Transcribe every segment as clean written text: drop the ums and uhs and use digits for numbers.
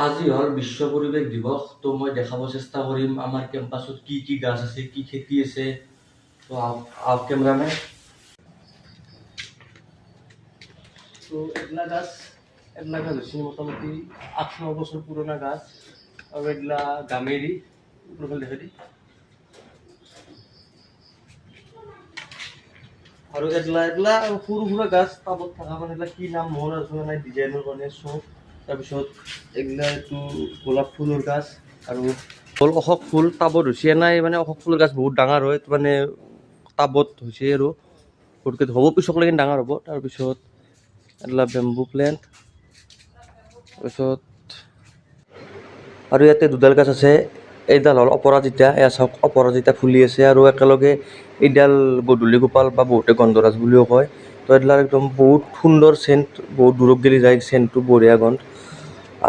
আজি হ'ল বিশ্ব পৰিৱেশ দিৱস। তো মই দেখাব চেষ্টা কৰিম আমাৰ কেম্পাছত কি কি গাছ আছে, কি খেতি আছে। তো আহক কেমেৰামেন। তো এগলা গাছ হৈছে মোটামুটি 8-9 বছৰ পুৰণা গাছ। আৰু এগলা গামেৰি ওপৰফালে দেখা দি। আৰু এগলা সৰু সুৰা গাছ টাবত থকা মানে এগলা কি নাম মনত আছে নাই ডিজাইনৰ কাৰণে চব। তাৰপিছত এগলা এইটো গোলাপ ফুলৰ গাছ আৰু হ'ল অশোক ফুল টাবত হৈছে নাই মানে অশোক ফুলৰ গাছ বহুত ডাঙৰ হয়, মানে টাবত হৈছে আৰু বহুতকৈ হ'ব পিছকলৈকে ডাঙৰ হ'ব। তাৰপিছত এগলা বেম্বু প্লেণ্ট, তাৰপিছত আৰু ইয়াতে দুডাল গাছ আছে। এইডাল হ'ল অপৰাজিতা, এয়া চাওক অপৰাজিতা ফুলি আছে আৰু একেলগে এইডাল গধূলি গোপাল বা বহুতে গন্ধৰাজ বুলিও কয়। তো এইডাল একদম বহুত সুন্দৰ চেণ্ট, বহুত দূৰত গেলি যায় চেণ্টটো, বঢ়িয়া গন্ধ।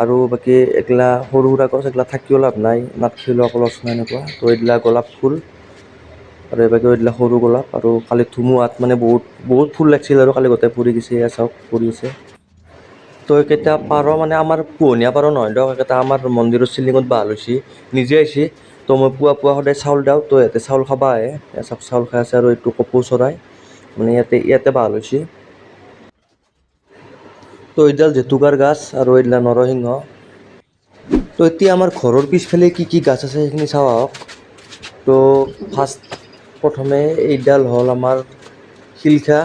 আৰু বাকী এগলা সৰু সুৰা গছ, এগলা থাকিও লাভ নাই, নাথাকিলেও অকল লছ নাই এনেকুৱা। তো এইগলা গোলাপ ফুল আৰু এইবাগে এইগলা সৰু গোলাপ। আৰু কালি ধুমুহাত মানে বহুত ফুল লাগিছিল আৰু কালি গোটেই পৰি গৈছে, এয়া চাওক পৰি আছে। তো এইকেইটা পাৰ মানে আমাৰ পোহনীয়া পাৰ নহয় দিয়ক, এইকেইটা আমাৰ মন্দিৰৰ চিলিঙত বাহ লৈছে, নিজে আহিছে। তো মই পুৱা সদায় চাউল দিওঁ, তো ইয়াতে চাউল খাব আহে, চাউল চাউল খাই আছে। আৰু এইটো কপৌ চৰাই মানে ইয়াতে বাহ লৈছে। তো এইডাল জেতুকাৰ গাছ আৰু এইডাল নৰসিংহ। তো এতিয়া আমাৰ ঘৰৰ পিছফালে কি কি গাছ আছে সেইখিনি চাওঁ আহক। তো প্ৰথমে এইডাল হ'ল আমাৰ শিলিখা।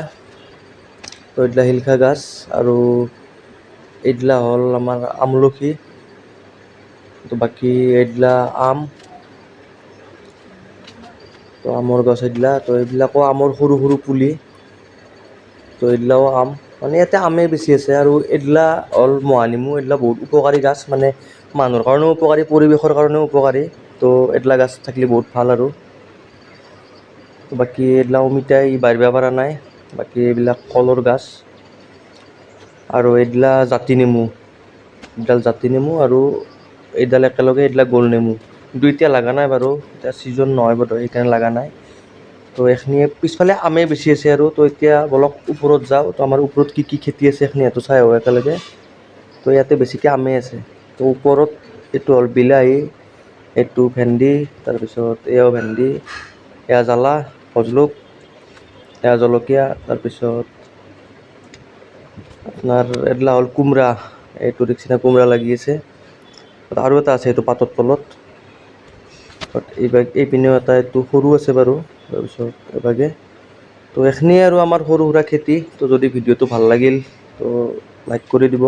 তো এইডাল শিলিখা গাছ আৰু এইডাল হ'ল আমাৰ আমলখি। তো বাকী এইডাল আম, তো আমৰ গছ এইডাল। তো এইবিলাকো আমৰ সৰু সৰু পুলি। তো এইডালাও আম, মানে ইয়াতে আমেই বেছি আছে। আৰু এইডাল হ'ল মহানিমু, এইডাল বহুত উপকাৰী গাছ, মানে মানুহৰ কাৰণেও উপকাৰী, পৰিৱেশৰ কাৰণেও উপকাৰী। তো এইডাল গাছ থাকিলে বহুত ভাল আৰু। তো বাকী এইডাল অমিতাই বাঢ়িব পৰা নাই। বাকী এইবিলাক কলৰ গাছ আৰু এইডাল জাতি নেমু, এইডাল জাতি নেমু আৰু এইডাল একেলগে এইডাল গোল নেমু। কিন্তু এতিয়া লগা নাই বাৰু, এতিয়া ছিজন নহয় বোধহয়, সেইকাৰণে লগা নাই। তো এইখিনিয়ে পিছফালে আমেই বেছি আছে আৰু। তো এতিয়া বলক ওপৰত যাওঁ, তো আমাৰ ওপৰত কি কি খেতি আছে সেইখিনি সেইটো চাই আহোঁ একেলগে। তো ইয়াতে বেছিকৈ আমেই আছে। তো ওপৰত এইটো হ'ল বিলাহী, এইটো ভেন্দি, তাৰপিছত এয়াও ভেন্দি, এয়া জ্বালা ভোজলুক, এয়া জলকীয়া, তাৰপিছত আপোনাৰ এইডাল হ'ল কোমৰা, এইটো দেখিছেনে কোমৰা লাগি আছে। আৰু এটা আছে এইটো পাতৰ তলত। এইপিনেও এটা এইটো সৰু আছে বাৰু। তাৰপিছত এইভাগে। তো এইখিনিয়ে আৰু আমাৰ সৰু সুৰা খেতি। তো যদি ভিডিঅ'টো ভাল লাগিল তো লাইক কৰি দিব।